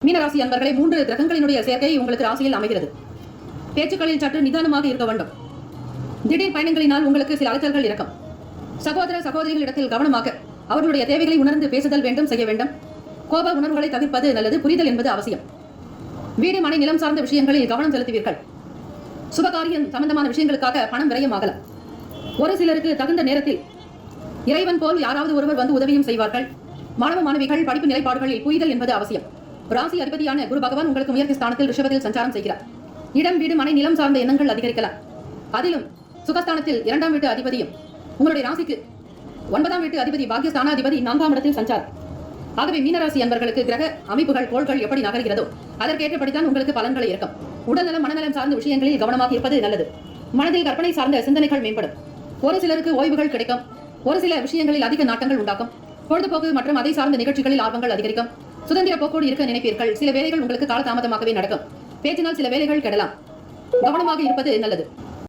மீனராசி அன்பர்களே, 3 கிரகங்களினுடைய சேர்க்கை உங்களுக்கு ராசியில் அமைகிறது. பேச்சுக்களில் சற்று நிதானமாக இருக்க வேண்டும். திடீர் பயணங்களினால் உங்களுக்கு சில அலைச்சல்கள் இருக்கும். சகோதர சகோதரிகளிடத்தில் கவனமாக அவர்களுடைய தேவைகளை உணர்ந்து பேசுதல் வேண்டும், செய்ய வேண்டும். கோப உணர்வுகளை தவிர்ப்பது நல்லது. புரிதல் என்பது அவசியம். வீடு மனை நிலம் சார்ந்த விஷயங்களில் கவனம் செலுத்துவீர்கள். சுபகாரியம் சம்பந்தமான விஷயங்களுக்காக பணம் விரயமாகலாம். ஒரு சிலருக்கு தகுந்த நேரத்தில் இறைவன் போல் யாராவது ஒருவர் வந்து உதவியும் செய்வார்கள். மாணவ மாணவிகள் படிப்பு நிலைப்பாடுகளில் புரிதல் என்பது அவசியம். ராசி அதிபதியான குரு பகவான் உங்களுக்கு முயற்சி ஸ்தானத்தில் ரிஷபத்தில் சஞ்சாரம் செய்கிறார். இடம் வீடு மனை நிலம் சார்ந்த எண்ணங்கள் அதிகரிக்கலாம். அதிலும் சுகஸ்தானத்தில் 2ஆம் வீட்டு அதிபதியும் உங்களுடைய ராசிக்கு 9ஆம் வீட்டு அதிபதி பாக்கியஸ்தானாதிபதி 4ஆம் இடத்தில் சஞ்சாரம். ஆகவே மீனராசி அன்பர்களுக்கு கிரக அமைப்புகள் கோள்கள் எப்படி நகர்கிறதோ அதற்கேற்றபடித்தான் உங்களுக்கு பலன்களை இருக்கும். உடல்நலம் மனநலம் சார்ந்த விஷயங்களில் கவனமாக இருப்பது நல்லது. மனதில் கற்பனை சார்ந்த சிந்தனைகள் மேம்படும். ஒரு சிலருக்கு ஓய்வுகள் கிடைக்கும். ஒரு சில விஷயங்களில் அதிக நாட்டங்கள் உண்டாக்கும். பொழுதுபோக்கு மற்றும் அதை சார்ந்த நிகழ்ச்சிகளில் ஆர்வங்கள் அதிகரிக்கும். சுதந்திர போக்கோடு இருக்க நினைப்பீர்கள். சில வேலைகள் உங்களுக்கு காலதாமதமாகவே நடக்கும். பேச்சினால் சில வேலைகள் கெடலாம். கவனமாக இருப்பது நல்லது.